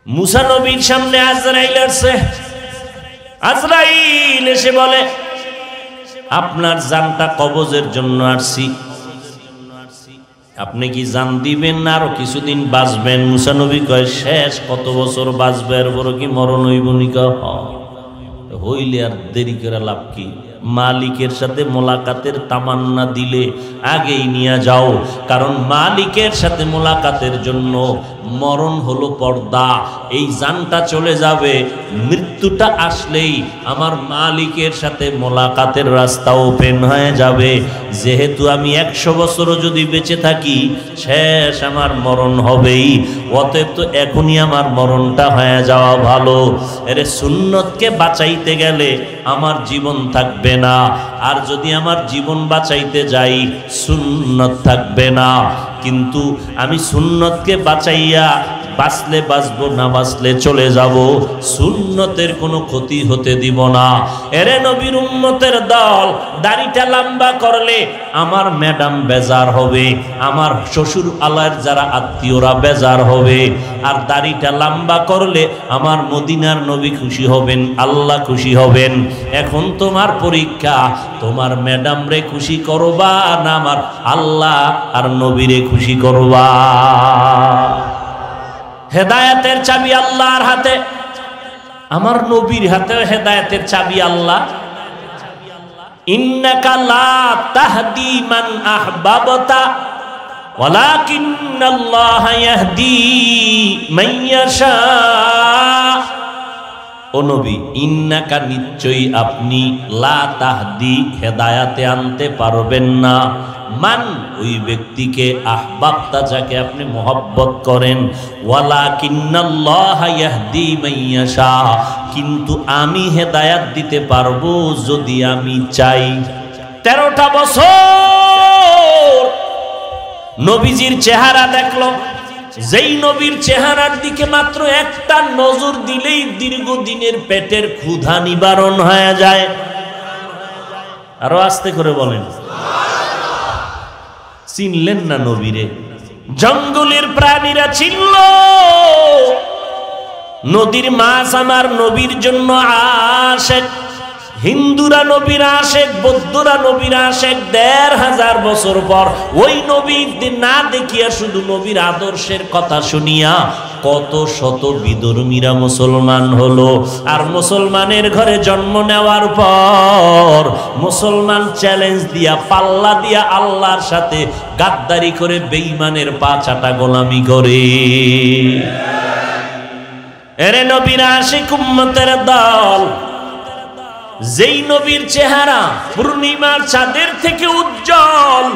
মুসা নবীর সামনে আজরাইল আসছে। আজরাইল এসে বলে, আপনার জানটা কবজের জন্য আসছি, আপনি কি জান দিবেন না আরো কিছুদিন বাঁচবেন? মুসা নবী কয়, শেষ কত বছর বাঁচবে, এর বড় কি মরণ হইব নিকা? হইলে আর দেরি করে লাভ কি? মালিকের সাথে মোলাকাতের তামান্না দিলে আগেই নিয়ে যাও, কারণ মালিকের সাথে মোলাকাতের জন্য মরণ হলো পর্দা। এই জানটা চলে যাবে, মৃত্যুটা আসলেই আমার মালিকের সাথে মোলাকাতের রাস্তা ওপেন হয়ে যাবে। যেহেতু আমি 100 বছরও যদি বেঁচে থাকি, শেষ আমার মরণ হবেই, অতএব তো এখনই আমার মরণটা হয়ে যাওয়া ভালো। এরে সুন্নতকে বাঁচাইতে গেলে আমার জীবন থাকবে না, আর যদি আমার জীবন বাঁচাইতে যাই সুন্নত থাকবে না। কিন্তু আমি সুন্নতকে বাঁচাইয়া বাঁচলে বাঁচবো, না বাঁচলে চলে যাব, সুন্নতের কোনো ক্ষতি হতে দিব না। এরে নবীর উম্মতের দল, দাড়িটা লম্বা করলে আমার ম্যাডাম বেজার হবে, আমার শ্বশুর আলার যারা আত্মীয়রা বেজার হবে, আর দাড়িটা লম্বা করলে আমার মদিনার নবী খুশি হবেন, আল্লাহ খুশি হবেন। এখন তোমার পরীক্ষা, তোমার ম্যাডাম রে খুশি করবা না আমার আল্লাহ আর নবীরে খুশি করবা? হেদায়েতের চাবি আল্লাহর হাতে, আমার নবীর হাতে হেদায়েতের চাবি আল্লাহ। ইন্নাকা লা তাহদি মান আহবাবতা ওয়ালাকিন্নাল্লাহা ইয়াহদি মান ইয়াশা। ও নবী, ইন্নাকা নিশ্চয়ই আপনি, লা তাহদি হেদায়াতে আনতে পারবেন না, মান ওই ব্যক্তিকে, আহবাবতা যাকে আপনি মহব্বত করেন, ওয়ালাকিন্নাল্লাহা ইয়াহদি মান ইয়াশা, কিন্তু আমি হেদায়াত দিতে পারবো যদি আমি চাই। 13টা বছর নবীজির চেহারা দেখলো, যেই নবীর চেহারার দিকে মাত্র একটা নজর দিলেই দীর্ঘদিনের পেটের ক্ষুধা নিবারণ হয়ে যায়। আরো আস্তে করে বলেন। চিনলেন না নবীরে? জঙ্গলের প্রাণীরা চিনল, নদীর মাছ আমার নবীর জন্য আশেক, হিন্দুরা নবীর আশেক, বৌদ্ধরা নবীর আশেক। 1500 বছর পর ওই নবীর না দেখিয়া, শুধু নবীর আদর্শের কথা শুনিয়া কত শত বিধর্মীরা মুসলমান হলো। আর মুসলমানের ঘরে জন্ম নেওয়ার পর মুসলমান চ্যালেঞ্জ দিয়া, পাল্লা দিয়া আল্লাহর সাথে গাদ্দারি করে বেঈমানের পা চাটা গোলামি করে। এরে নবীর আশিক উম্মতের দল, যেই নবীর চেহারা পূর্ণিমার চাঁদের থেকে উজ্জ্বল,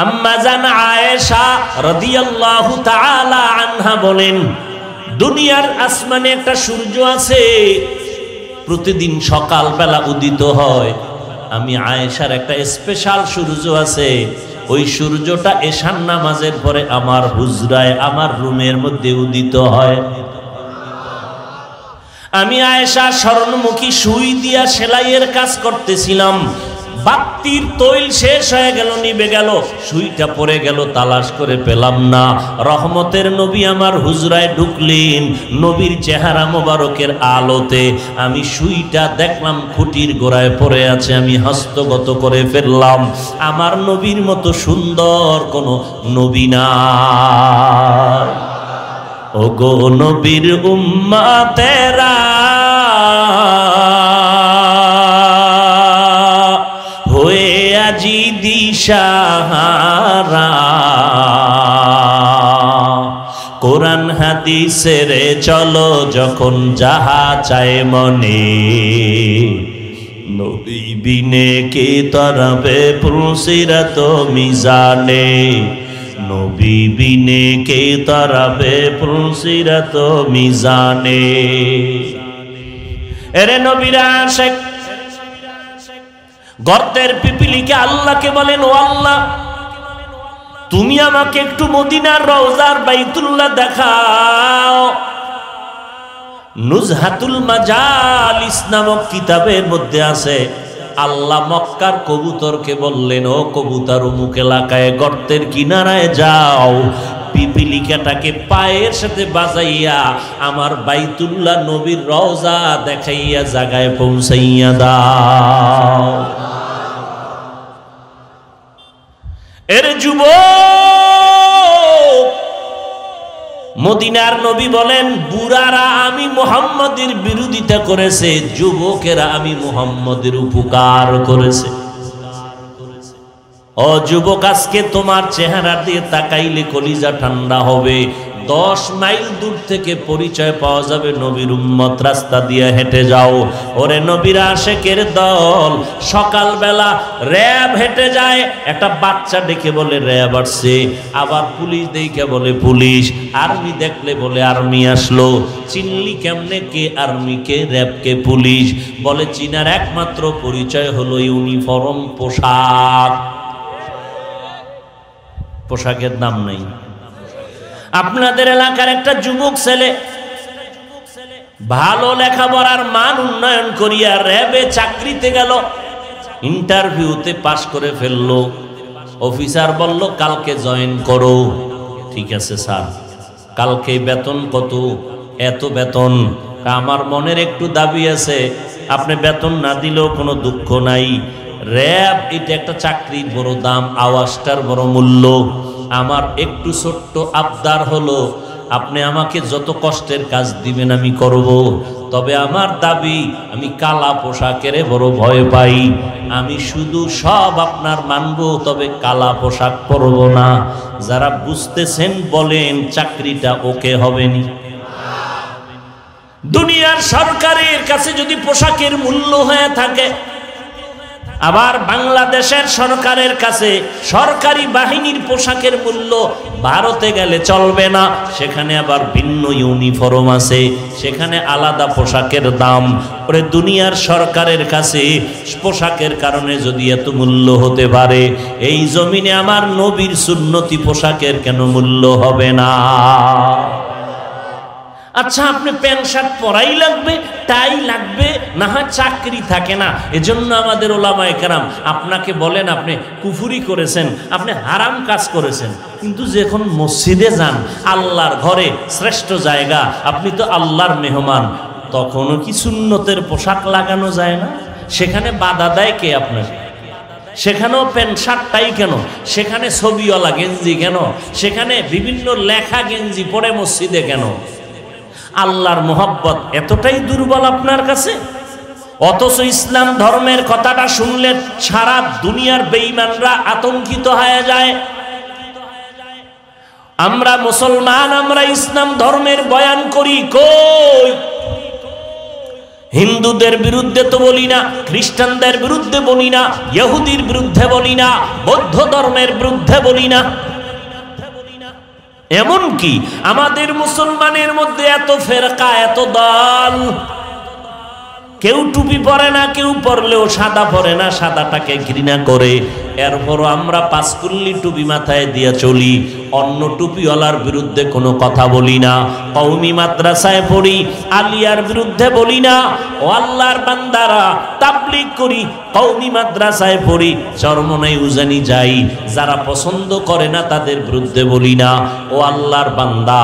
আম্মা জান আয়েশা রাদিয়াল্লাহু তাআলা আনহা বলেন, দুনিয়ার আসমানে একটা সূর্য আছে, প্রতিদিন সকালবেলা উদিত হয়। আমি আয়েশার একটা স্পেশাল সূর্য আছে, ওই সূর্যটা এশার নামাজের পরে আমার হুজরায়, আমার রুমের মধ্যে উদিত হয়। আমি আয়েশা স্বর্ণমুখী সুই দিয়া সেলাইয়ের কাজ করতেছিলাম, বাতির তৈল শেষ হয়ে গেল, নিভে গেল, সুইটা পড়ে গেল, তালাশ করে পেলাম না। রহমতের নবী আমার হুজরায় ঢুকলেন, নবীর চেহারা মোবারকের আলোতে আমি সুইটা দেখলাম খুঁটির গোড়ায় পড়ে আছে, আমি হস্তগত করে ফেললাম। আমার নবীর মতো সুন্দর কোনো নবী না। ও গো নবীর উম্মতেরা, হয়ে আজি দিশাহারা, কোরআন হাদিসের চলো যখন যাহা চায় মনে, নবী বিনে কে তরবে পুলসিরাত মিজানে, নবী বিনে কে তরবে পুলসিরাত মিজানে। এরে নবীর আশিক গর্তের পিপিলিকে আল্লাহকে বলেন, ও আল্লাহ, তুমি আমাকে একটু মদিনার রওজার বাইতুল্লাহ দেখাও। নুজহাতুল মাজালিস নামক কিতাবের মধ্যে আছে, আল্লাহ মক্কার কবুতরকে বললেন, ও কবুতর, অমুক এলাকায় গর্তের কিনারায় যাও, পিপিলি পিপিলিকাটাকে পায়ের সাথে বাজাইয়া আমার বাইতুল্লাহ নবীর রওজা দেখাইয়া জায়গায় পৌঁছাইয়া দাও। এর যুবক, মদিনার নবী বলেন বুড়ারা আমি মুহাম্মদের বিরোধিতা করেছে, যুবকেরা আমি মুহাম্মদের উপকার করেছে। ও যুবক, আজকে তোমার চেহারা দিয়ে তাকাইলে কলিজা ঠান্ডা হবে। 10 মাইল দূর থেকে পরিচয় পাওয়া যাবে নবীর উম্মত, রাস্তা দিয়ে হেঁটে যাও। ওরে নবীর আশেকের দল, সকালবেলা র্যাব হেঁটে যায়, একটা বাচ্চা ডেকে বলে র্যাব আসছে, আবার পুলিশ দেখে বলে পুলিশ, আর্মি দেখলে বলে আর্মি আসলো। চিনলি কেমনে কে আর্মি কে র্যাব কে পুলিশ? বলে চীনার একমাত্র পরিচয় হলো ইউনিফর্ম, পোশাক। পোশাকের নাম নেই। আপনাদের এলাকার একটা যুবক ছেলে ভালো লেখাপড়ার মান উন্নয়ন করিয়া র্যাবে চাকরিতে গেল, ইন্টারভিউতে পাশ করে ফেললো। অফিসার বলল কালকে জয়েন করো। ঠিক আছে স্যার, কালকে বেতন কত? এত বেতন। আমার মনের একটু দাবি আছে, আপনি বেতন না দিলেও কোনো দুঃখ নাই। র্যাব এটা একটা চাকরির বড় দাম, আওয়াজটার বড় মূল্য। আমার একটু ছোট্ট আবদার হলো, আপনি আমাকে যত কষ্টের কাজ দিবেন আমি করব, তবে আমার দাবি আমি কালা পোশাকের বড় ভয় পাই। আমি শুধু সব আপনার মানব, তবে কালা পোশাক পরব না। যারা বুঝতেছেন বলেন চাকরিটা ওকে হবে নি? দুনিয়ার সরকারের কাছে যদি পোশাকের মূল্য হয়ে থাকে, আবার বাংলাদেশের সরকারের কাছে সরকারি বাহিনীর পোশাকের মূল্য, ভারতে গেলে চলবে না, সেখানে আবার ভিন্ন ইউনিফর্ম আছে, সেখানে আলাদা পোশাকের দাম। ওরে দুনিয়ার সরকারের কাছে পোশাকের কারণে যদি এত মূল্য হতে পারে, এই জমিনে আমার নবীর সুন্নতি পোশাকের কেন মূল্য হবে না? আচ্ছা, আপনি প্যান্ট শার্ট পরাই লাগবে, টাই লাগবে, না হয় চাকরি থাকে না। এজন্য আমাদের ওলামায়ে কেরাম আপনাকে বলেন আপনি কুফরি করেছেন, আপনি হারাম কাজ করেছেন, কিন্তু যখন মসজিদে যান, আল্লাহর ঘরে শ্রেষ্ঠ জায়গা, আপনি তো আল্লাহর মেহমান, তখনও কি সুন্নতের পোশাক লাগানো যায় না? সেখানে বাধা দেয় কে আপনাকে? সেখানেও প্যান্ট শার্টটাই কেন? সেখানে ছবিওয়ালা গেঞ্জি কেন? সেখানে বিভিন্ন লেখা গেঞ্জি পরে মসজিদে কেন? আল্লাহর মোহব্বত এতটাই দুর্বল আপনার কাছে? অথচ ইসলাম ধর্মের কথাটা শুনলে সারা দুনিয়ার বেঈমানরা আতঙ্কিত হয়ে যায়। আমরা মুসলমান, আমরা ইসলাম ধর্মের বয়ান করি, কই হিন্দুদের বিরুদ্ধে তো বলি না, খ্রিস্টানদের বিরুদ্ধে বলি না, ইহুদির বিরুদ্ধে বলি না, বৌদ্ধ ধর্মের বিরুদ্ধে বলি না। এমন কি আমাদের মুসলমানের মধ্যে এত ফেরকা, এত দল, কেউ টুপি পরে না, কেউ পরলেও সাদা পরে না, সাদাটাকে ঘৃণা করে। এরপরও আমরা পাঁচকুল্লি টুপি মাথায় দিয়ে চলি, অন্য টুপিওয়ালার বিরুদ্ধে কোনো কথা বলি না। কওমি মাদ্রাসায় পড়ি, আলিয়ার বিরুদ্ধে বলি না। ও আল্লাহর বান্দারা, তাবলীগ করি, কওমি মাদ্রাসায় পড়ি, চরমনাই উজানি যাই, যারা পছন্দ করে না তাদের বিরুদ্ধে বলি না। ও আল্লাহর বান্দা,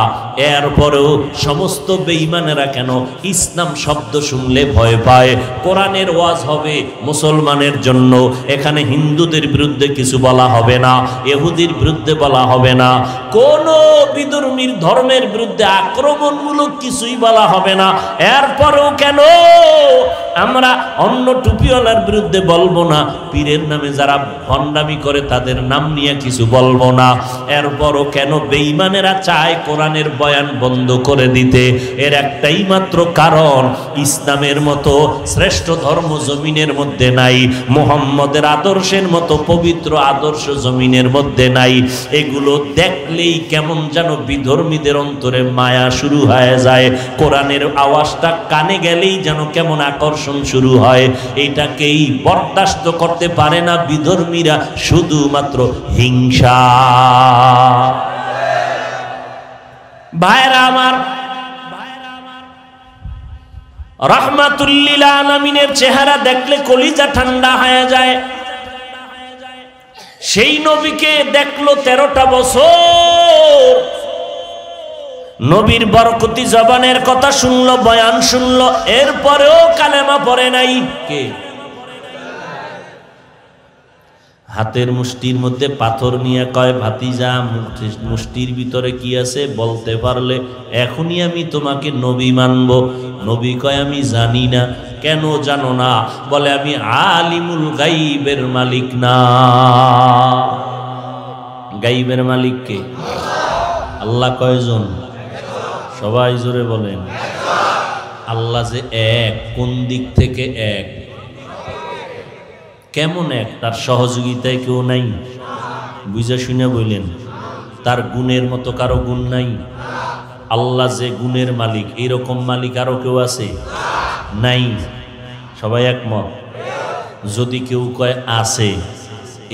এরপরেও সমস্ত বেঈমানেরা কেন ইসলাম শব্দ শুনলে ভয় পায়? কোরআনের ওয়াজ হবে মুসলমানের জন্য, এখানে হিন্দুদের বিরুদ্ধে কিছু বলা হবে না, ইহুদির বিরুদ্ধে বলা হবে না, কোন বিধর্মীর ধর্মের বিরুদ্ধে আক্রমণমূলক কিছুই বলা হবে না। এরপরেও কেন আমরা অন্য টুপিওয়ালার বিরুদ্ধে বলবো না, পীরের নামে যারা ভণ্ডামি করে তাদের নাম নিয়ে কিছু বলবো না? এরপরও কেন বেঈমানেরা চায় কোরআনের বয়ান বন্ধ করে দিতে? এর একটাই মাত্র কারণ, ইসলামের মতো শ্রেষ্ঠ ধর্ম জমিনের মধ্যে নাই, মুহাম্মদের আদর্শের মতো পবিত্র আদর্শ জমিনের মধ্যে নাই। এগুলো দেখলেই কেমন যেন বিধর্মীদের অন্তরে মায়া শুরু হয়ে যায়, কোরআনের আওয়াজটা কানে গেলেই যেন কেমন আকর্ষণ শুরু হয়। এটাকেই বরদাস্ত করতে পারে না বিধর্মীরা, শুধুমাত্র হিংসা। ভাইরা আমার, রাহমাতুল লিল আলামিনের চেহারা দেখলে কলিজা ঠান্ডা হয়ে যায়। সেই নবীকে দেখলো 13টা বছর, নবীর বরকতি জবানের কথা শুনলো, বয়ান শুনলো, এরপরেও কালেমা পড়ে নাই। কে? হাতের মুষ্টির মধ্যে পাথর নিয়ে কয়, ভাতিজা মুষ্টির ভিতরে কি আছে বলতে পারলে এখনই আমি তোমাকে নবী মানব। নবী কয়, আমি জানি না। কেন জানো না? বলে, আমি আলিমুল গাইবের মালিক না। গাইবের মালিক কে? আল্লাহ। কয়জন? সবাই জোরে বলেন। আল্লাহ যে এক, কোন দিক থেকে এক? কেমন এক? তার সহযোগিতায় কেউ নাই? বুঝা শুনে বললেন, তার গুণের মতো কারো গুণ নাই। আল্লাহ যে গুণের মালিক, এরকম মালিক আরো কেউ আছে? নাই। সবাই একমত? যদি কেউ কয় আছে,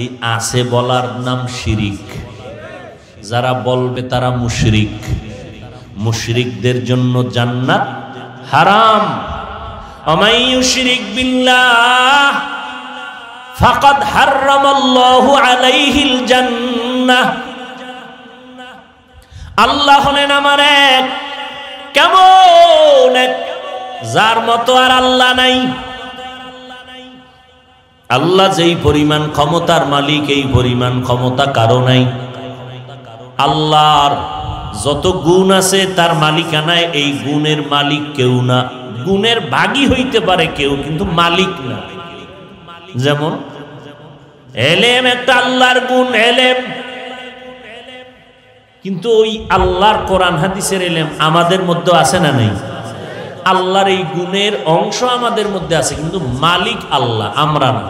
এই আছে বলার নাম শিরিক। যারা বলবে তারা মুশরিক। মুশরিকদের জন্য জান্নাত হারাম। ওমাই ইউশরিক বিল্লাহ ফাকাদ হারামাল্লাহু আলাইহিল জান্নাহ। আল্লাহ হলেন আমার এক, কেমন এক, যার মতো আর আল্লাহ নাই। আল্লাহ যেই পরিমাণ ক্ষমতার মালিক, এই পরিমাণ ক্ষমতা কারো নাই। আল্লাহর যত গুণ আছে তার মালিকানায় এই গুণের মালিক কেউ না। গুণের ভাগী হইতে পারে কেউ, কিন্তু মালিক না। যেমন এলেম একটা আল্লাহর গুণ, এলেম, কিন্তু ওই আল্লাহর কোরআন হাদিসের এলেম আমাদের মধ্যে আছে না নেই? আল্লাহর এই গুণের অংশ আমাদের মধ্যে আছে, কিন্তু মালিক আল্লাহ, আমরা না।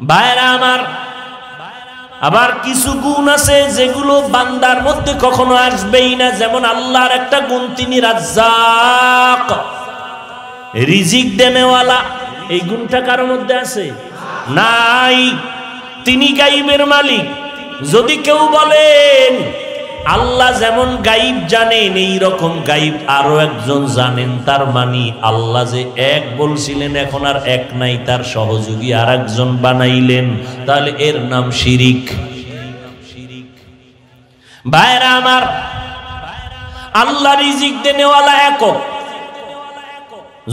ভাইরা আমার, আবার কিছু গুণ আছে যেগুলো বান্দার মধ্যে কখনো আসবেই না। যেমন আল্লাহর একটা গুণ, তিনি রাজ্জাক, রিজিক দেনেওয়ালা। এই গুণটা কারোর মধ্যে আছে? নাই। তিনি গাইবের মালিক। যদি কেউ বলেন আল্লাহ যেমন গাইব জানেন, এই রকম গাইব আরো একজন জানেন, তার মানে আল্লাহ যে এক বলছিলেন এখন আর এক নাই, তার সহযোগী আর একজন বানাইলেন, তাহলে এর নাম শিরিক। ভাইরা আমার, আল্লাহ রিজিক দেনেওয়ালা একক।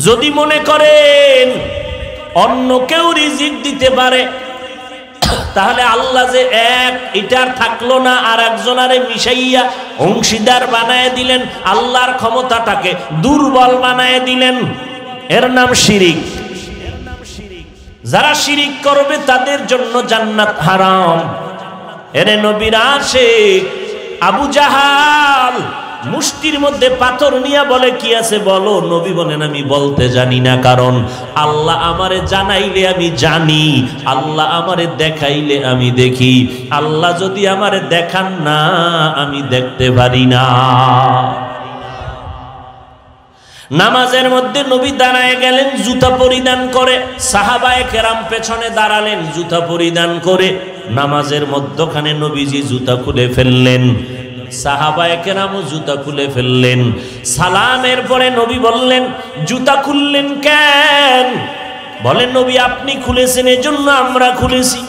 যদি মনে করেন অন্য কেউ রিজিক দিতে পারে, তাহলে আল্লাহ যে এক, এটার থাকলো না, আর একজনারে মিশাইয়া অংশীদার বানায় দিলেন, আল্লাহর ক্ষমতাটাকে দুর্বল বানায় দিলেন, এর নাম শিরিক। যারা শিরিক করবে তাদের জন্য জান্নাত হারাম। এরে নবীর আশিক আবু জাহাল মুষ্টির মধ্যে পাথর নিয়ে বলে, কি আছে বলো। নবী বলেন, আমি বলতে জানি না, কারণ আল্লাহ আমারে জানাইলে আমি জানি, আল্লাহ আমারে দেখাইলে আমি দেখি। আল্লাহ যদি আমারে দেখান না, আমি দেখতে পারি না। নামাজের মধ্যে নবী দাঁড়ায় গেলেন, জুতা পরিধান করে। সাহাবায়ে কেরাম পেছনে দাঁড়ালেন জুতা পরিধান করে। নামাজের মধ্যখানে নবীজি জুতা খুলে ফেললেন, সাহাবায়ে কেরামও জুতা খুলে ফেললেন। সালামের পরে নবী বললেন, জুতা খুললেন কেন? বলেন, নবী আপনি খুলেছেন, এজন্য আমরা খুলেছি।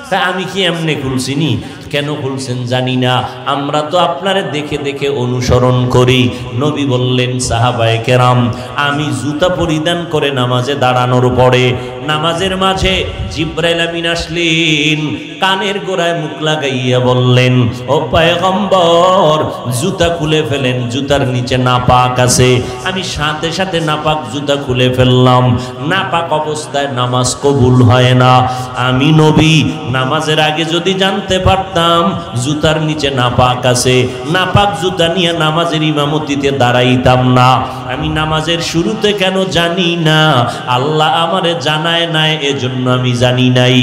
তা আমি কি এমনি খুলছি নি? কেন খুলছেন জানি না, আমরা তো আপনারে দেখে দেখে অনুসরণ করি। নবী বললেন, সাহাবায়ে কেরাম, আমি জুতা পরিধান করে নামাজে দাঁড়ানোর পরে নামাজের মাঝে জিবরাইল আমিন আসলেন, কানের গোড়ায় মুখ লাগাইয়া বললেন, ও পয়গম্বর জুতা খুলে ফেলেন, জুতার নিচে নাপাক আছে। আমি সাথে সাথে নাপাক জুতা খুলে ফেললাম। নাপাক অবস্থায় নামাজ কবুল হয় না। আমি নবী নামাজের আগে যদি জানতে পারতাম জুতার নিচে নাপাক আছে, নাপাক জুতা নিয়ে নামাজের ইমামতিতে দাঁড়াইতাম না। আমি নামাজের শুরুতে কেন জানি না? আল্লাহ আমারে জানায় নাই, এজন্য আমি জানি নাই।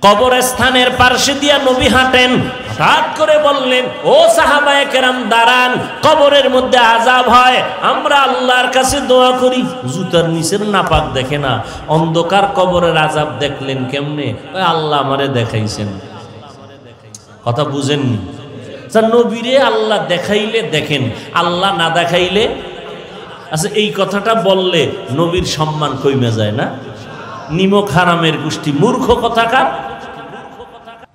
কবরস্থানের পার্শ্বে দিয়া নবী হাঁটেন, হঠাৎ করে বললেন, ও সাহাবায়ে কেরাম দাঁড়ান, কবরের মধ্যে আযাব হয়, আমরা আল্লাহর কাছে দোয়া করি। জুতার নিচের নাপাক দেখে না, অন্ধকার কবরের আযাব দেখলেন কেমনে? আল্লাহ আমারে দেখাইছেন। কথা বুঝেননি? নবীরে আল্লাহ দেখাইলে দেখেন, আল্লাহ না দেখাইলে। আচ্ছা, এই কথাটা বললে নবীর সম্মান কইমে যায় না? নিমক হারামের গোষ্ঠী, মূর্খ কথাকার।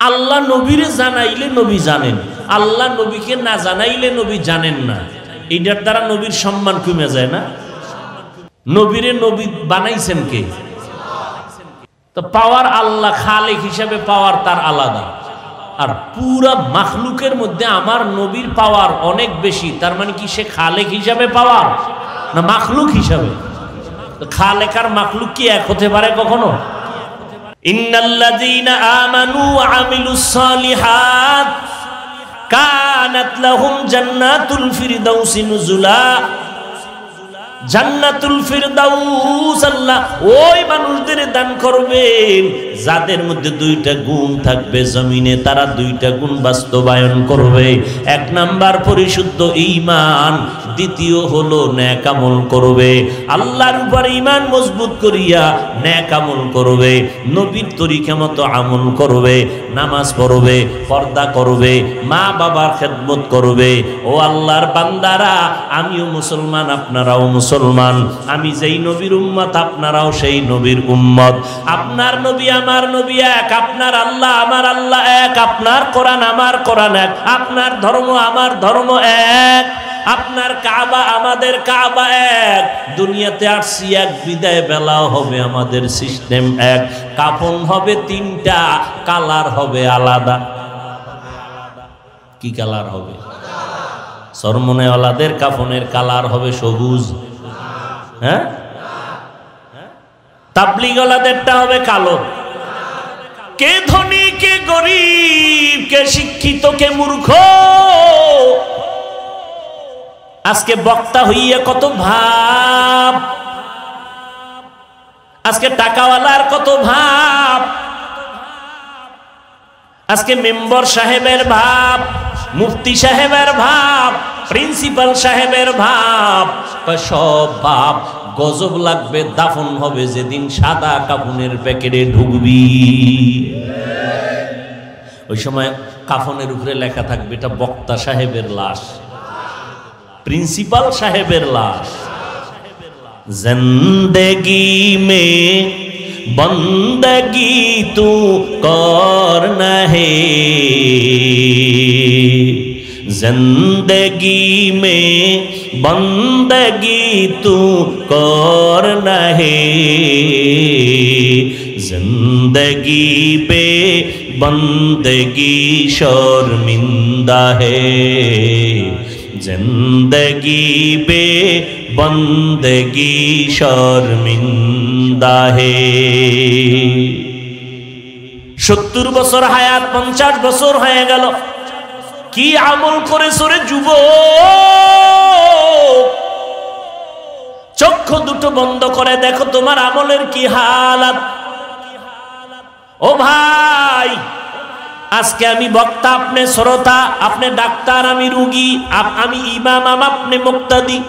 আল্লাহ নবীরে জানাইলে নবী জানেন, আল্লাহ নবীকে না জানাইলে নবী জানেন না, এইটার দ্বারা নবীর সম্মান কমে যায় না? নবীরে নবী বানাইছেন কে? তো পাওয়ার আল্লাহ খালেক হিসাবে পাওয়ার তার আলাদা, আর পুরা মাখলুকের মধ্যে আমার নবীর পাওয়ার অনেক বেশি। তার মানে কি সে খালেক হিসাবে পাওয়ার না মাখলুক হিসাবে? খালেক আর মাখলুক কি এক হতে পারে কখনো? ইন্নাল্লাযীনা আমানু ওয়া আমিলুস সালিহাত কানাত লাহুম জান্নাতুল ফিরদাউসি নুজুলা। জান্নাতুল ফিরদাউস আল্লাহ ওই মানুষদের দান করবেন যাদের মধ্যে দুইটা গুণ থাকবে, জমিনে তারা দুইটা গুণ বাস্তবায়ন করবে। এক নাম্বার পরিশুদ্ধ ঈমান, দ্বিতীয় হলো নেক আমল করবে, আল্লাহর উপর ঈমান মজবুত করিয়া নেক আমল করবে, নবীর তরিকা মতো আমল করবে, নামাজ পড়বে, পর্দা করবে, মা বাবার খেদমত করবে। ও আল্লাহর বান্দারা, আমিও মুসলমান, আপনারাও মুসলমান, আমি যেই নবীর উম্মত আপনারাও সেই নবীর উম্মত। আপনার নবী আমার নবী এক, আপনার আল্লাহ আমার আল্লাহ এক, আপনার কোরআন আমার কোরআন এক, আপনার ধর্ম আমার ধর্ম এক, আপনার কাবা আমাদের কাবা এক। দুনিয়াতে আসছি এক, বিদায় বেলাও হবে আমাদের সিস্টেম এক। কাফন হবে তিনটা, কালার হবে আলাদা। কি কালার হবে? সরমনেওয়ালাদের কাফনের কালার হবে সবুজ, হ্যাঁ? তাবলীগওয়ালাদেরটা হবে কালো। কে ধনী কে গরিব, কে শিক্ষিত কে মূর্খ, আজকে বক্তা হইয়া কত ভাব, আজকে টাকাওয়ালার কত ভাব, আজকে মেম্বার সাহেবের ভাব, মুফতি সাহেবের ভাব, প্রিন্সিপাল সাহেবের ভাব, সব ভাব গজব লাগবে। দাফন হবে যেদিন সাদা কাফনের প্যাকেটে ঢুকবি, ওই সময় কাফনের উপরে লেখা থাকবে এটা বক্তা সাহেবের লাশ, প্রিন্সিপাল সাহেবের লাশ। জিন্দেগি মে বন্দগি তু করনা হে, जिंदगी में बंदगी तू करना है, जिंदगी पे बंदगी शर्मिंदा है, जिंदगी पे बंदगी शर्मिंदा है। 70 বছর হায়াত, 50 বছর হয়ে গেল, কি আমল করেছো রে যুবক? চক্ষু দুটো বন্ধ করে দেখো তোমার আমলের কি হালাত। ও ভাই, আজকে আমি বক্তা, আপনি শ্রোতা, আপনি ডাক্তার, আমি রুগী, আমি ইমাম, আপনি মুক্তাদি।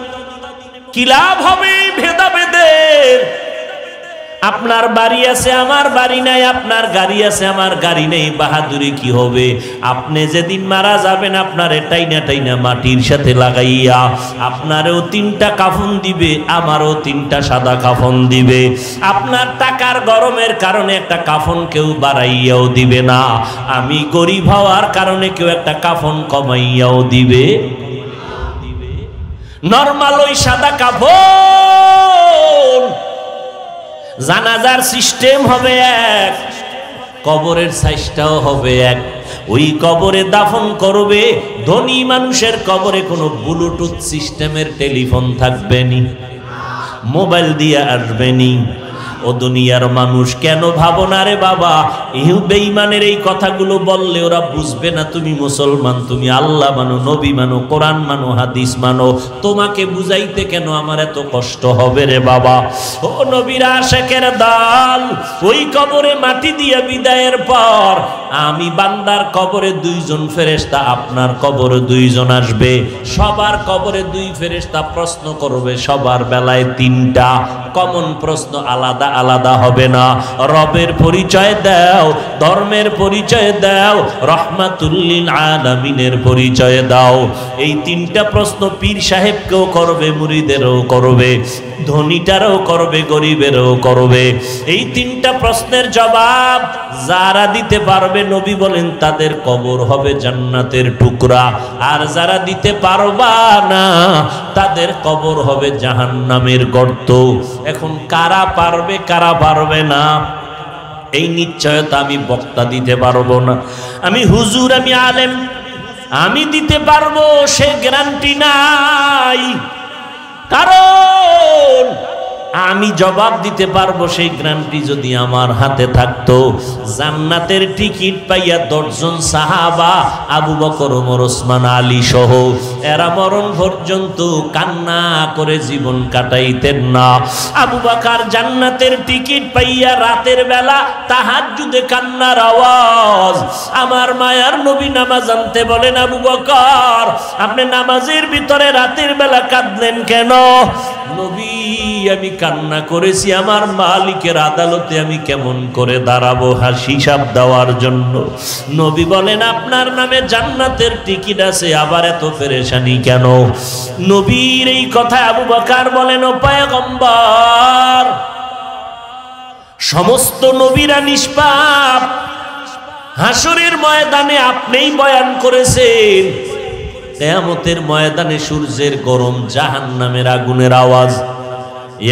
কি লাভ হবে ভেদাভেদের? আপনার বাড়ি আছে আমার বাড়ি নাই, আপনার গাড়ি আছে আমার গাড়ি নেই, বাহাদুরি কি হবে? আপনি যেদিন মারা যাবেন আপনারে টাইনা টাইনা মাটির সাথে লাগাইয়া আপনারও 3টা কাফন দিবে, আমারও 3টা সাদা কাফন দিবে। আপনার টাকার গরমের কারণে একটা কাফন কেউ বাড়াইয়াও দিবে না, আমি গরিব হওয়ার কারণে কেউ একটা কাফন কমাইয়াও দিবে। নরমাল ওই সাদা কাফন, জানাজার সিস্টেম হবে এক, কবরের সাইজটাও হবে এক। ওই কবরে দাফন করবে। ধনী মানুষের কবরে কোনো ব্লুটুথ সিস্টেমের টেলিফোন থাকবে নি, মোবাইল দিয়ে আসবে নি। ও দুনিয়ার মানুষ কেন ভাবো না রে বাবা, ইহু বেঈমানের এই কথাগুলো বললে ওরা বুঝবে না তুমি মুসলমান, তুমি আল্লাহ মানো, নবী মানো, কোরআন মানো, হাদিস মানো। তোমাকে বুঝাইতে কেন আমার এত কষ্ট হবে রে বাবা? ও নবীর আশিকের দল, ওই কবরে মাটি দিয়ে বিদায়ের পর আমি বান্দার কবরে 2 জন ফেরেশতা, আপনার কবরে 2 জন আসবে। সবার কবরে 2 ফেরেশতা প্রশ্ন করবে, সবার বেলায় 3টা। কমন প্রশ্ন, আলাদা আলাদা হবে না। রবের পরিচয় দাও, ধর্মের পরিচয় দাও, রহমাতুল লিল আলামিনের পরিচয় দাও। এই 3টা প্রশ্ন পীর সাহেবকেও করবে, মুরিদেরও করবে, ধনীটারও করবে, গরিবেরও করবে। এই 3টা প্রশ্নের জবাব যারা দিতে পারবে নবী বলেন তাদের কবর হবে জান্নাতের টুকরা, আর যারা দিতে পারবা না তাদের কবর হবে জাহান্নামের গর্ত। এখন কারা পারবে কারা পারবে না এই নিশ্চয়তা আমি বক্তা দিতে পারবো না। আমি হুজুর, আমি আলেম, আমি দিতে পারবো সে গ্যারান্টি নাই। কারণ আমি জবাব দিতে পারবো সেই গ্যারান্টি যদি আমার হাতে থাকতো। জান্নাতের টিকিট পাইয়া 10 জন সাহাবা, আবু বকর, ওমর, ওসমান, আলী সহ এরা মরণ পর্যন্ত কান্না করে জীবন কাটাইতেন না। আবু বকর জান্নাতের টিকিট পাইয়া রাতের বেলা তাহাজ্জুদে কান্নার আওয়াজ। আমার মায়ার নবী নামাজ আনতে বলেন, আবু বকর আপনি নামাজের ভিতরে রাতের বেলা কাঁদলেন কেন? নবী আমি কান্না করেছি আমার মালিকের আদালতে আমি কেমন করে দাঁড়াবো হিসাব দেওয়ার জন্য। নবী বলেন আপনার নামে জান্নাতের টিকিট আছে, আবার এত পেরেশানি কেন? নবীর এই কথা আবু বকর বলেন, ও পয়গম্বর সমস্ত নবীরা নিষ্পাপ, হাসরের ময়দানে আপনিই বয়ান করেছেন কিয়ামতের ময়দানে সূর্যের গরম, জাহান্নামের আগুনের আওয়াজ,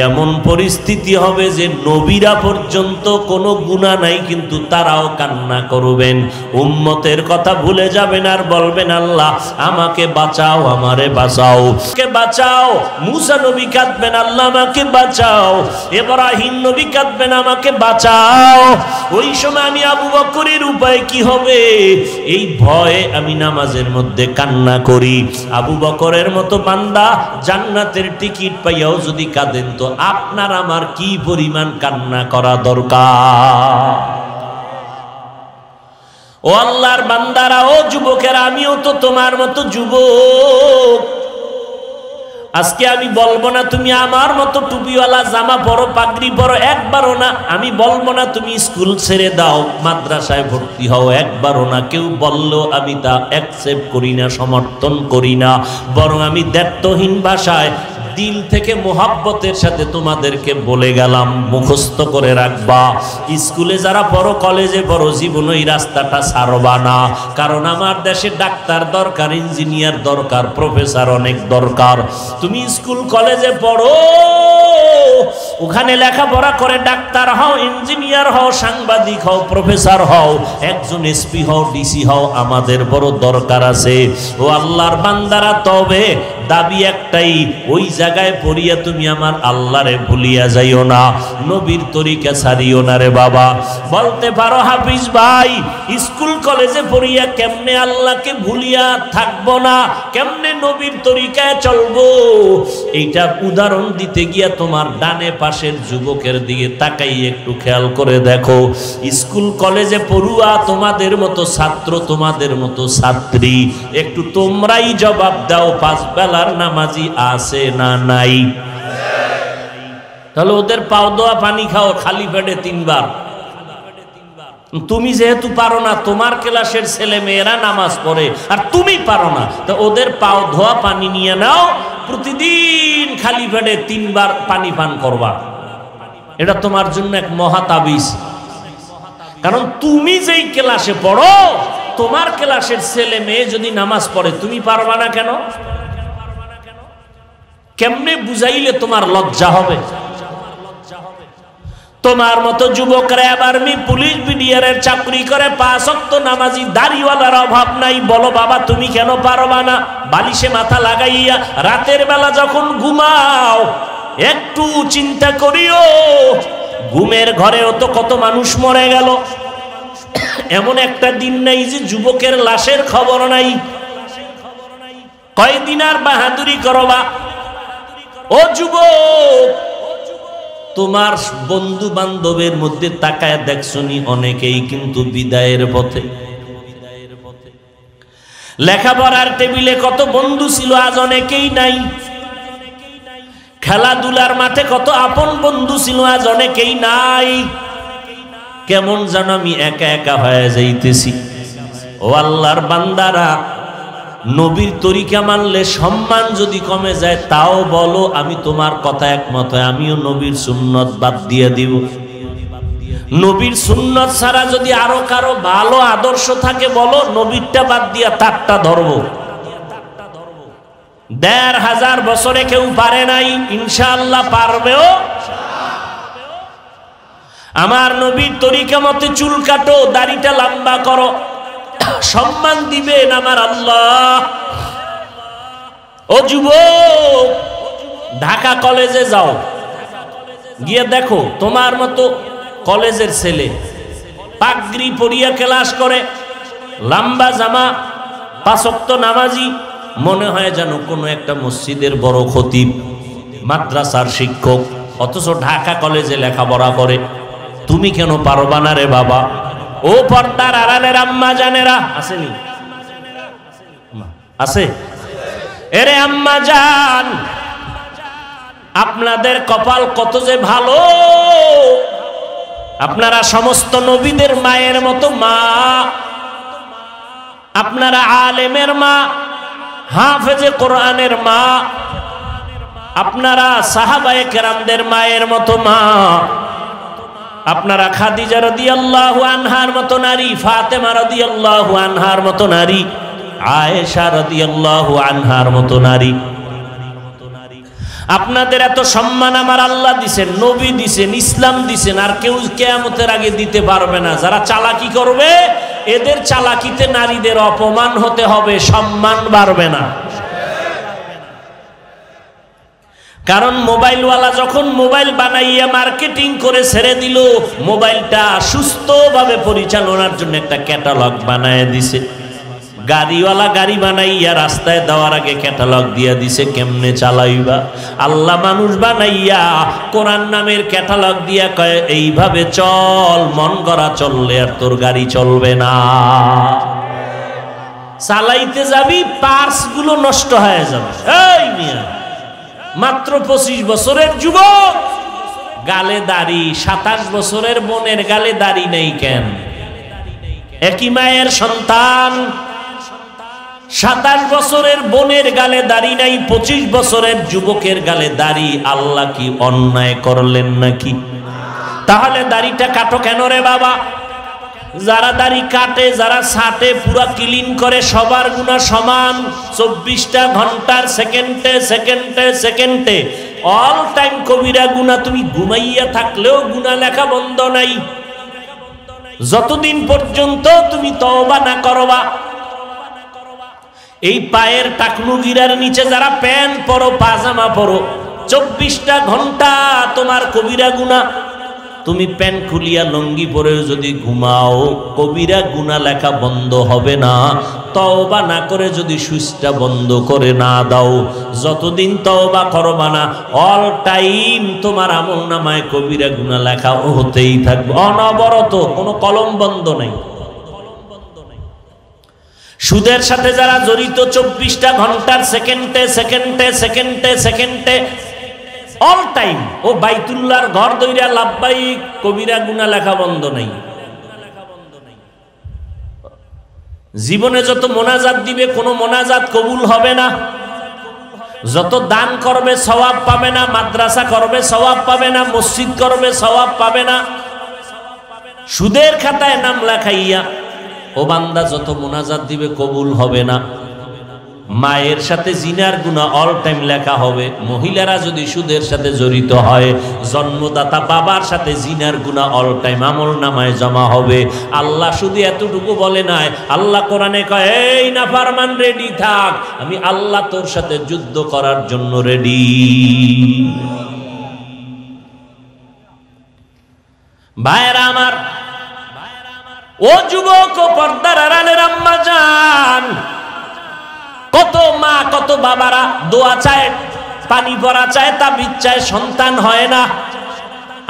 এমন পরিস্থিতি হবে যে নবীরা পর্যন্ত কোনো গুনাহ নাই কিন্তু তারাও কান্না করবেন, উম্মতের কথা ভুলে যাবেন আর বলবেন আল্লাহ আমাকে বাঁচাও, আমারে বাঁচাও, কে বাঁচাও। মুসা নবী কাঁদবেন আল্লাহ আমাকে বাঁচাও, ইব্রাহিম নবী কাঁদবেন আমাকে বাঁচাও। ওই সময় আমি আবু বকরের উপায় কি হবে এই ভয়ে আমি নামাজের মধ্যে কান্না করি। আবু বকরের মতো বান্দা জান্নাতের টিকিট পাইয়াও যদি কাঁদেন তো আপনার আমার কি পরিমাণ কান্না করা দরকার। ও আল্লাহর বান্দারা, ও যুবকেরা, আমিও তো তোমার মতো যুবক। আজকে আমি বলবো না তুমি আমার মতো টুপিওয়ালা জামা পরো, পাগড়ি পরো, একবারও না। আমি বলবো না তুমি স্কুল ছেড়ে দাও, মাদ্রাসায় ভর্তি হও, একবারও না। কেউ বললেও আমি তা অ্যাকসেপ্ট করি না, সমর্থন করি না। বরং আমি দ্ব্যর্থহীন ভাষায় দিল থেকে মোহাব্বতের সাথে তোমাদেরকে বলে গেলাম, মুখস্থ করে রাখবা। স্কুলে যারা পড়ো, কলেজে পড়ো, জীবন ওই রাস্তাটা ছাড়বা না। কারণ আমার দেশে ডাক্তার দরকার, ইঞ্জিনিয়ার দরকার, প্রফেসর অনেক দরকার। তুমি স্কুল কলেজে পড়ো, ওখানে লেখাপড়া করে ডাক্তার হও, ইঞ্জিনিয়ার হও, সাংবাদিক হও, প্রফেসর হও, একজন এসপি হও, ডিসি হও, আমাদের বড় দরকার আছে। ও আল্লাহর বান্দারা, তবে দাবি একটাই, ওই জায়গায় পড়িয়া তুমি আমার আল্লাহরে ভুলিয়া যাইও না, নবীর তরিকা ছাড়িও না রে বাবা। বলতে পারো হাফিজ ভাই স্কুল কলেজে পড়িয়া কেমনে আল্লাহকে ভুলিয়া থাকবো না, কেমনে নবীর তরিকায় চলবো? এইটা উদাহরণ দিতে গিয়া তোমার ডানে পাশের যুবকের দিকে তাকাই একটু খেয়াল করে দেখো। স্কুল কলেজে পড়ুয়া তোমাদের মতো ছাত্র, তোমাদের মতো ছাত্রী, একটু তোমরাই জবাব দাও, 5 বেলার নামাজি আছে না নাই? তাহলে ওদের পাও দোয়া পানি খাও খালি পেটে 3 বার। তুমি যেহেতু পারো না, তোমার ক্লাসের ছেলে মেয়েরা নামাজ পড়ে আর তুমি পারো না, তো ওদের পাও ধোয়া পানি নিয়ে নাও, প্রতিদিন খালি পেটে 3 বার পানি পান করবা। এটা তোমার জন্য এক মহা তাবিজ। কারণ তুমি যেই ক্লাসে পড়ো, তোমার ক্লাসের ছেলে মেয়ে যদি নামাজ পড়ে, তুমি পারবা না কেন? কেমনে বুঝাইলে তোমার লজ্জা হবে? তোমার মতো যুবকরা এবার পুলিশ বিডিআরের চাকরি করে, 5 ওয়াক্ত নামাজি, দাড়িওয়ালার অভাব নাই। বলো বাবা তুমি কেন পারবা না? বালিশে মাথা লাগাইয়া রাতের বেলা যখন ঘুমাও একটু চিন্তা করিও, ঘুমের ঘরেও তো কত মানুষ মরে গেল। এমন একটা দিন নাই যে যুবকের লাশের খবর নাই। কয়দিন আর বাহাদুরি করবা? ও যুবক, তোমার বন্ধু বান্ধবের মধ্যে তাকায় দেখছনি অনেকেই কিন্তু বিদায়ের পথে। লেখাপড়ার টেবিলে কত বন্ধু ছিল, আজ অনেকেই নাই। খেলাধুলার মাঠে কত আপন বন্ধু ছিল, আজ অনেকেই নাই। কেমন যেন আমি একা একা হয়ে যাইতেছি। ও আল্লাহর বান্দারা, নবীর তরিকা মানলে সম্মান যদি কমে যায় তাও বলো আমি তোমার কথা একমত হয়, আমিও নবীর সুন্নত বাদ দিয়ে দিব। নবীর সুন্নত ছাড়া যদি আরো কারো ভালো আদর্শ থাকে বলো, নবীরটা বাদ দিয়া তারটা ধরবো। ১৫০০ বছরে কেউ পারে নাই, ইনশাআল্লাহ পারবেও। আমার নবীর তরিকা মতে চুল কাটো, দাড়িটা লম্বা করো, সম্মান দিবেন আমার আল্লাহ। ও যুবক, ঢাকা কলেজে যাও, গিয়ে দেখো তোমার মতো কলেজের ছেলে পাগড়ি পরিয়া ক্লাস করে, লম্বা জামা, ৫ ওয়াক্ত নামাজি, মনে হয় যেন কোনো একটা মসজিদের বড় খতিব, মাদ্রাসার শিক্ষক, অথচ ঢাকা কলেজে লেখাপড়া করে। তুমি কেন পারবা না রে বাবা? ও পর্দার আড়ালের আম্মা জানেরা, আসেনি? আছে? এরে আম্মা জান, আপনাদের কপাল কত যে ভালো, আপনারা সমস্ত নবীদের মায়ের মতো মা, আপনারা আলেমের মা, হাফেজে কোরআনের মা, আপনারা সাহাবায়ে কেরামদের মায়ের মতো মা, আপনারা খাদিজা রাদিয়াল্লাহু আনহার মতো নারী, ফাতেমা রাদিয়াল্লাহু আনহার মতো নারী, আয়েশা রাদিয়াল্লাহু আনহার মতো নারী। আপনাদের এত সম্মান আমার আল্লাহ দিছেন, নবী দিছেন, ইসলাম দিছেন, আর কেউ কিয়ামতের আগে দিতে পারবে না। যারা চালাকি করবে, এদের চালাকিতে নারীদের অপমান হতে হবে, সম্মান বাড়বে না। কারণ মোবাইলওয়ালা যখন মোবাইল বানাইয়া মার্কেটিং করে ছেড়ে দিল, মোবাইলটা সুস্থভাবে পরিচালনার জন্য একটা ক্যাটালগ বানায় দিছে। গাড়িওয়ালা গাড়ি বানাইয়া রাস্তায় দেওয়ার আগে ক্যাটালগ দিয়া দিছে কেমনে চালাইবা। আল্লাহ মানুষ বানাইয়া কোরআন নামের ক্যাটালগ দিয়া কয় এইভাবে চল, মন গড়া চললে আর তোর গাড়ি চলবে না। চালাইতে যাবি, পার্স গুলো নষ্ট হয়ে যাবে। এই মিয়া, মাত্র 25 বছরের যুবক, গালে দাড়ি, 27 বছরের বোনের গালে দাড়ি নেই কেন? একই মায়ের সন্তান, 27 বছরের বোনের গালে দাড়ি নাই, 25 বছরের যুবকের গালে দাড়ি। আল্লাহ কি অন্যায় করলেন নাকি? তাহলে দাড়িটা কাটো কেন রে বাবা? যারা দাড়ি কাটে, যারা ছাটে, পুরা ক্লিন করে, সবার গুনাহ সমান। 24টা ঘন্টার সেকেন্ডে সেকেন্ডে সেকেন্ডে অল টাইম কবিরা গুনাহ। তুমি ঘুমাইয়া থাকলেও গুনাহ লেখা বন্ধ নাই, যতদিন পর্যন্ত তুমি তওবা না করবা। এই পায়ের টাকনু গিরার নিচে যারা প্যান্ট পরো, পাজামা পরো, 24টা ঘন্টা তোমার কবিরা গুনাহ। তুমি প্যান্ট খুলিয়া লঙ্গি পরেও যদি ঘুমাও, কবিরা গুনাহ লেখা বন্ধ হবে না। তওবা না করে যদি সুইচটা বন্ধ করে না দাও, যতদিন তওবা করবা না, অল টাইম তোমার আমলনামায় কবিরা গুনাহ লেখা হতেই থাকবে অনবরত, কোনো কলম বন্ধ নেই। সুদের সাথে যারা জড়িত, 24টা ঘন্টার সেকেন্ডে সেকেন্ডে সেকেন্ডে সেকেন্ডে অল টাইম, ও বাইতুল্লাহর ঘর দইরা লাব্বাইক, কবিরা গুনাহ লেখা বন্ধ নেই। জীবনে যত মোনাজাত দিবে, কোনো মোনাজাত কবুল হবে না। যত দান করবে সওয়াব পাবে না, মাদ্রাসা করবে সওয়াব পাবে না, মসজিদ করবে সওয়াব পাবে না। সুদের খাতায় নাম লেখাইয়া ও বান্দা যত মোনাজাত দিবে কবুল হবে না। মায়ের সাথে জিনার গুনাহ অল টাইম লেখা হবে। মহিলারা যদি সুদের সাথে জড়িত হয়, জন্মদাতা বাবার সাথে জিনার গুনাহ অল টাইম আমলনামায় জমা হবে। আল্লাহ শুধু এতটুকু বলে নাই, আল্লাহ কোরআনে কয়, এই নাফরমান রেডি থাক, আমি আল্লাহ তোর সাথে যুদ্ধ করার জন্য রেডি। ভাইরা আমার, ও যুবক, ও পর্দার আড়ালের আম্মা জান, কত মা কত বাবারা দোয়া চায়, পানি পড়া চায়, তাবিজ চায়, সন্তান হয় না।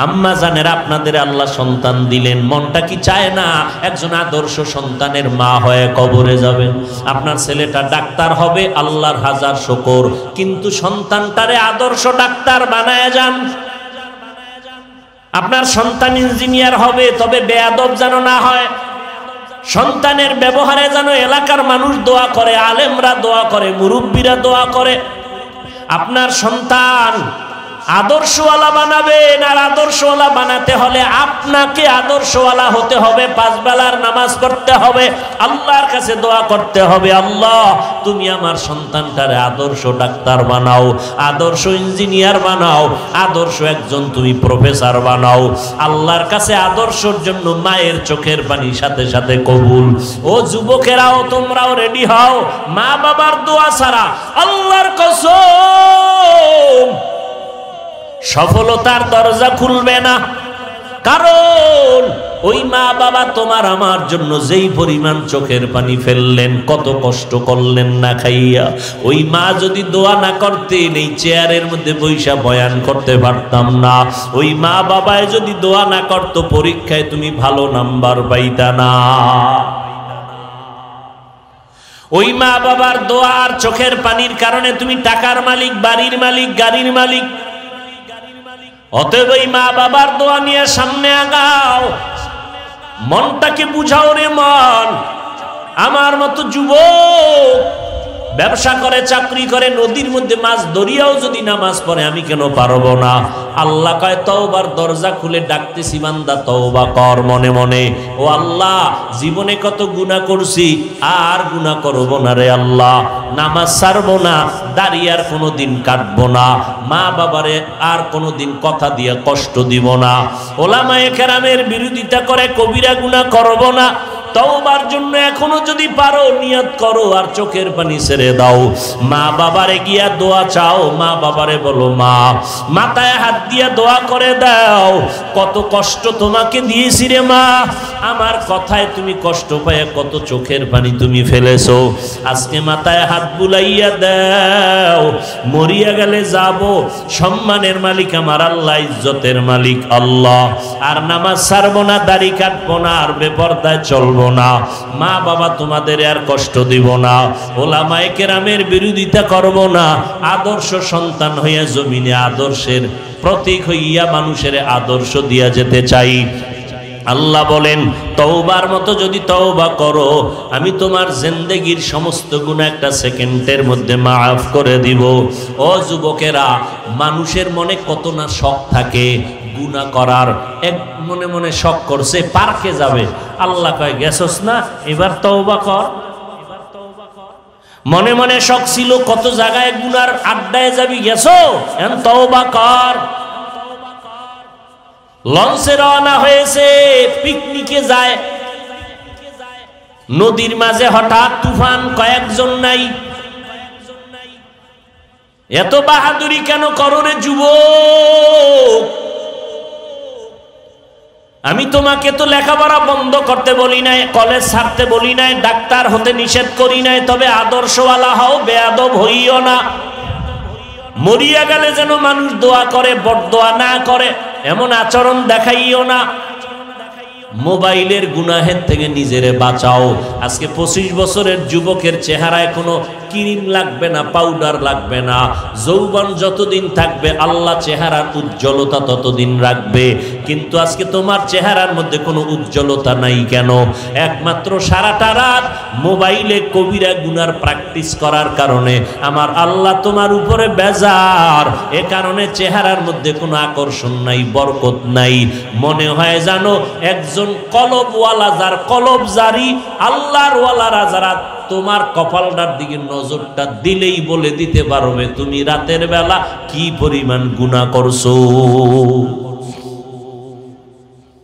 আম্মা জানেরা, আপনাদের আল্লাহ সন্তান দিলেন, মনটা কি চায় না একজন আদর্শ সন্তানের মা হয়ে কবরে যাবেন? আপনার ছেলেটা ডাক্তার হবে, আল্লাহর হাজার শুকর, কিন্তু সন্তানটারে আদর্শ ডাক্তার বানায় যান। আপনার সন্তান ইঞ্জিনিয়ার হবে, তবে বেয়াদব যেন না হয়। সন্তানের ব্যবহারে যেন এলাকার মানুষ দোয়া করে, আলেমরা দোয়া করে, মুরব্বীরা দোয়া করে। আপনার সন্তান আদর্শওয়ালা বানাবেন। আর আদর্শওয়ালা বানাতে হলে আপনাকে আদর্শওয়ালা হতে হবে। 5 বেলার নামাজ পড়তে হবে, আল্লাহর কাছে দোয়া করতে হবে, আল্লাহ তুমি আমার সন্তানটারে আদর্শ ডাক্তার বানাও, আদর্শ ইঞ্জিনিয়ার বানাও, আদর্শ একজন তুমি প্রফেসর বানাও। আল্লাহর কাছে আদর্শের জন্য মায়ের চোখের পানি সাথে সাথে কবুল। ও যুবকেরাও তোমরাও রেডি হও। মা বাবার দোয়া ছাড়া আল্লাহর কসম সফলতার দরজা খুলবে না। কারণ ওই মা বাবা তোমার আমার জন্য যেই পরিমাণ চোখের পানি ফেললেন, কত কষ্ট করলেন না খাইয়া, ওই মা যদি দোয়া না করতেন এই চেয়ারের মধ্যে বৈশা বয়ান করতে পারতাম না। ওই মা বাবায় যদি দোয়া না করতো পরীক্ষায় তুমি ভালো নাম্বার পাইতা না। ওই মা বাবার দোয়া আর চোখের পানির কারণে তুমি টাকার মালিক, বাড়ির মালিক, গাড়ির মালিক। অতএব ওই মা বাবার দোয়া নিয়ে সামনে আগাও। মনটাকে বুঝাও রে মন। আমার মতো যুবক ব্যবসা করে, চাকরি করে, নদীর মধ্যে মাছ ধরিয়াও যদি নামাজ পড়ে আমি কেন পারবো না? আল্লাহ কয় তওবার দরজা খুলে ডাকতেছি, বান্দা তওবা কর মনে মনে। ও আল্লাহ, জীবনে কত গুনাহ করছি, আর গুনাহ করব না রে আল্লাহ। নামাজ ছাড়বো না, দাড়ি আর কোনোদিন কাটবো না, মা বাবারে আর কোনোদিন কথা দিয়ে কষ্ট দিব না, ওলামায়ে কেরামের বিরোধিতা করে কবিরা গুনাহ করব না। তওবার জন্য এখনো যদি পারো নিয়ত করো আর চোখের পানি ছেড়ে দাও। মা বাবারে গিয়া দোয়া চাও, মা বাবারে বলো মা, মাথায় হাত দিয়া দোয়া করে দাও, কত কষ্ট তোমাকে দিয়েছি রে মা, আমার কথায় তুমি কষ্ট পায় কত চোখের পানি তুমি ফেলেছো, আজকে মাথায় হাত বুলাইয়া দাও, মরিয়া গেলে যাব, সম্মানের মালিক আমার আল্লাহ, ইজ্জতের মালিক আল্লাহ। আর নামাজ ছাড়বো না, দাড়ি কাটবো না, আর বেপরদায় চলবো না, মা বাবা তোমাদের আর কষ্ট দিব না, ওলামায়ে কেরামের বিরোধিতা করব না, আদর্শ সন্তান হইয়া জমিনে আদর্শের প্রতীক হইয়া মানুষের আদর্শ দিয়া যেতে চাই। আল্লাহ বলেন তওবার মতো যদি তওবা করো আমি তোমার জিন্দেগীর সমস্ত গুনাহ একটা সেকেন্ডের মধ্যে মাফ করে দিব। ও যুবকেরা, মানুষের মনে কত না শখ থাকে গুনাহ করার, এক মনে মনে শখ করছে পার্কে যাবে, আল্লাহ কয় গেছস না, এবার তওবা কর। মনে মনে শখ ছিল কত জায়গায় গুনার আড্ডায় যাবি, গেছো, এখন তওবা কর। লঞ্চে রওনা হয়েছে, পিকনিকে যায়, নদীর মাঝে হঠাৎ তুফান, কয়েকজন নাই। এত বাহাদুরি কেন করো রে যুবক? আমি তোমাকে তো লেখাপড়া বন্ধ করতে বলি নাই, কলেজ ছাড়তে বলি নাই, ডাক্তার হতে নিষেধ করি নাই, তবে আদর্শওয়ালা হও, বেয়াদব হইও না। মরিয়া গেলে যেন মানুষ দোয়া করে, বড়দোয়া না করে এমন আচরণ দেখাইও না। মোবাইলের গুনাহের থেকে নিজেরে বাঁচাও। আজকে 25 বছরের যুবকের চেহারায় কোনো ক্রিম লাগবে না, পাউডার লাগবে না, যৌবন যতদিন থাকবে আল্লাহ চেহারার উজ্জ্বলতা ততদিন রাখবে। কিন্তু আজকে তোমার চেহারার মধ্যে কোনো উজ্জ্বলতা নাই কেন? একমাত্র সারাটা রাত মোবাইলে কবিরা গুনার প্র্যাকটিস করার কারণে আমার আল্লাহ তোমার উপরে বেজার। এ কারণে চেহারার মধ্যে কোনো আকর্ষণ নাই, বরকত নাই। মনে হয় জানো একজন কলবওয়ালা, যার কলব জারি, আল্লাহর ওয়ালারা যারা তোমার কপালটার দিকে নজরটা দিলেই বলে দিতে পারবে তুমি রাতের বেলা কি পরিমাণ গুনাহ করছো।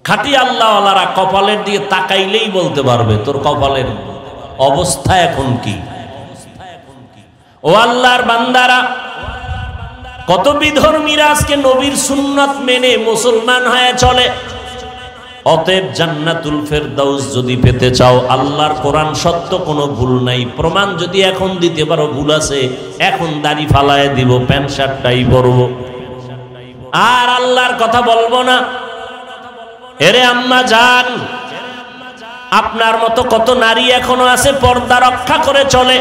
খাঁটি আল্লাহওয়ালারা কপালের দিকে তাকাইলেই বলতে পারবে তোর কপালের অবস্থা এখন কি। ও আল্লাহর বান্দারা, কত বিধর্মীরা আজকে নবীর সুন্নাত মেনে মুসলমান হয়ে চলে। অতএব জান্নাতুল ফেরদাউস যদি পেতে চাও, আল্লাহর কোরআন সত্য, কোনো ভুল নাই। প্রমাণ যদি এখন দিতে পারো ভুল আছে, এখন দাড়ি ফালায় দিব, প্যান্ট শার্টটাই পরবো, আর আল্লাহর কথা বলবো না। এরে আম্মা জান, আপনার মতো কত নারী এখনো আছে পর্দা রক্ষা করে চলে।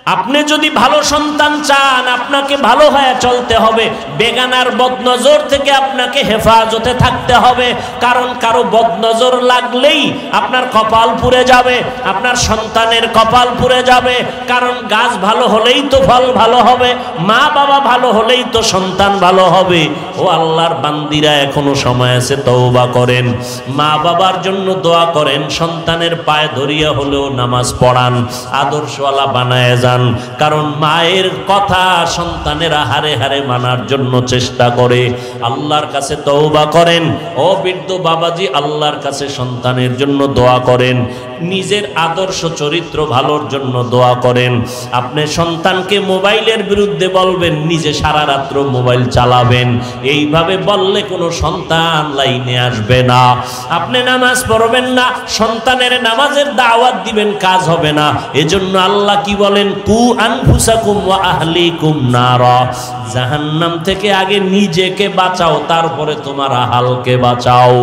আপনি যদি ভালো সন্তান চান, আপনাকে ভালো হয়ে চলতে হবে, বেগানার বদনজর থেকে আপনাকে হেফাজতে থাকতে হবে। কারণ কারো বদনজর লাগলেই আপনার কপাল পুড়ে যাবে, আপনার সন্তানের কপাল পুড়ে যাবে। কারণ গাছ ভালো হলেই তো ফল ভালো হবে, মা বাবা ভালো হলেই তো সন্তান ভালো হবে। ও আল্লাহর বান্দিরা, এখনো সময় আছে, তওবা করেন, মা বাবার জন্য দোয়া করেন, সন্তানের পায়ে ধরিয়া হলেও নামাজ পড়ান, আদর্শওয়ালা বানায় যান। কারণ মায়ের কথা সন্তানেরা হারে হারে মানার জন্য চেষ্টা করে। আল্লাহর কাছে তওবা করেন। ও বৃদ্ধ বাবাজি, আল্লাহর কাছে সন্তানের জন্য দোয়া করেন, নিজের আদর্শ চরিত্র ভালোর জন্য দোয়া করেন। আপনি সন্তানকে মোবাইলের বিরুদ্ধে বলবেন, নিজে সারা রাত্র মোবাইল চালাবেন, এইভাবে বললে কোনো সন্তান লাইনে আসবে না। আপনি নামাজ পড়বেন না, সন্তানের নামাজের দাওয়াত দিবেন, কাজ হবে না। এজন্য আল্লাহ কি বলেন, কু আনফুসাকুম ওয়া আহলিকুম নারা, জাহান্নাম থেকে আগে নিজেকে বাঁচাও, তারপরে তোমার আহালকে বাঁচাও।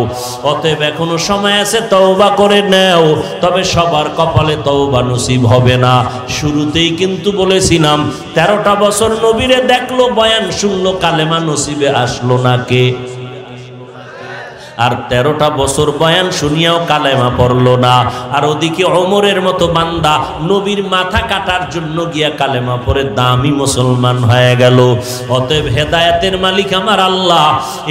অতএব এখনো সময় আছে, তওবা করে নেও। তবে সবার কপালে তওবা নসিব হবে না। শুরুতেই কিন্তু বলেছিলাম, 13টা বছর নবীরে দেখলো, বয়ান শুনলো, কালেমা নসিবে আসলো না কে? আর 13টা বছর বয়ান শুনিয়াও কালেমা পড়লো না। আর ওদিকে ওমরের মতো বান্দা নবীর মাথা কাটার জন্য গিয়া কালেমা পড়ে দামি মুসলমান হয়ে গেল। অতএব হেদায়েতের মালিক আমার আল্লাহ,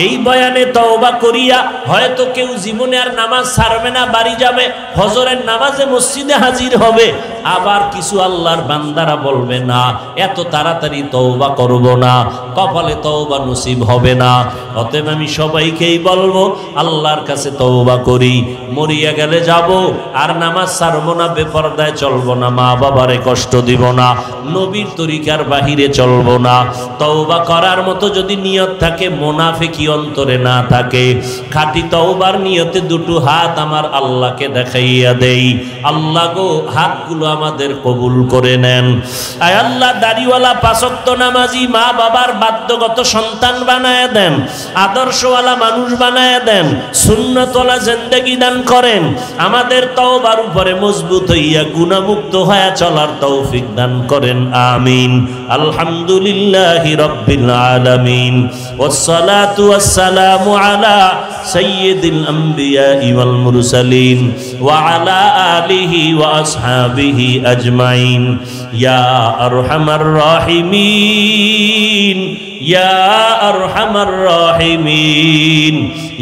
এই বয়ানে তওবা করিয়া হয়তো কেউ জীবনে আর নামাজ ছাড়বে না, বাড়ি যাবে, ফজরের নামাজে মসজিদে হাজির হবে। আবার কিছু আল্লাহর বান্দারা বলবে, না এত তাড়াতাড়ি তওবা করব না, কপালে তওবা নসিব হবে না। অতএব আমি সবাইকেই বলবো, আল্লাহর কাছে তওবা করি, মরিয়া গেলে যাব, আর নামাজ ছাড়বো না, বেপরদায় চলবো না, মা বাবারে কষ্ট দিব না, নবীর তরিকার বাহিরে চলবো না। তওবা করার মতো যদি নিয়ত থাকে, মুনাফিকি অন্তরে না থাকে, খাঁটি তওবার নিয়তে দুটো হাত আমার আল্লাহকে দেখাইয়া দেই। আল্লাহ গো, হাতগুলো আমাদের কবুল করে নেন। আয় আল্লাহ, দাড়িওয়ালা 5 ওয়াক্ত নামাজি মা বাবার বাধ্যগত সন্তান বানায় দেন, আদর্শওয়ালা মানুষ বানায় দেন, সুন্নতওয়ালা জিন্দেগি দান করেন। আমাদের তওবার উপরে মজবুত হইয়া গুনাহমুক্ত হয়ে চলার তৌফিক দান করেন, আমিন। আলহামদুলিল্লাহি রাব্বিল আলামিন, ওয়াসসালাতু ওয়াসসালামু আলা সাইয়্যিদিল আমবিয়া ওয়াল মুরসালিন ওয়া আলা আলিহি ওয়া আসহাবিহি আজমাইন। ইয়া আরহামার রাহিমিন, ইয়া আরহামার রাহিমিন,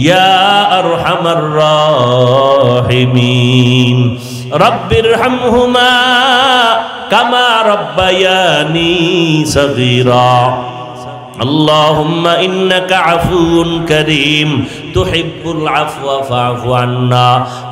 ইয়া আরহামার রাহিমিন। রব্বিরহামহুমা কামা রব্বায়ানি সগীরা। আল্লাহুম্মা ইন্নাকা আফুউন কারীম তুহিব্বুল আফওয়া ফা'ফু আন্না।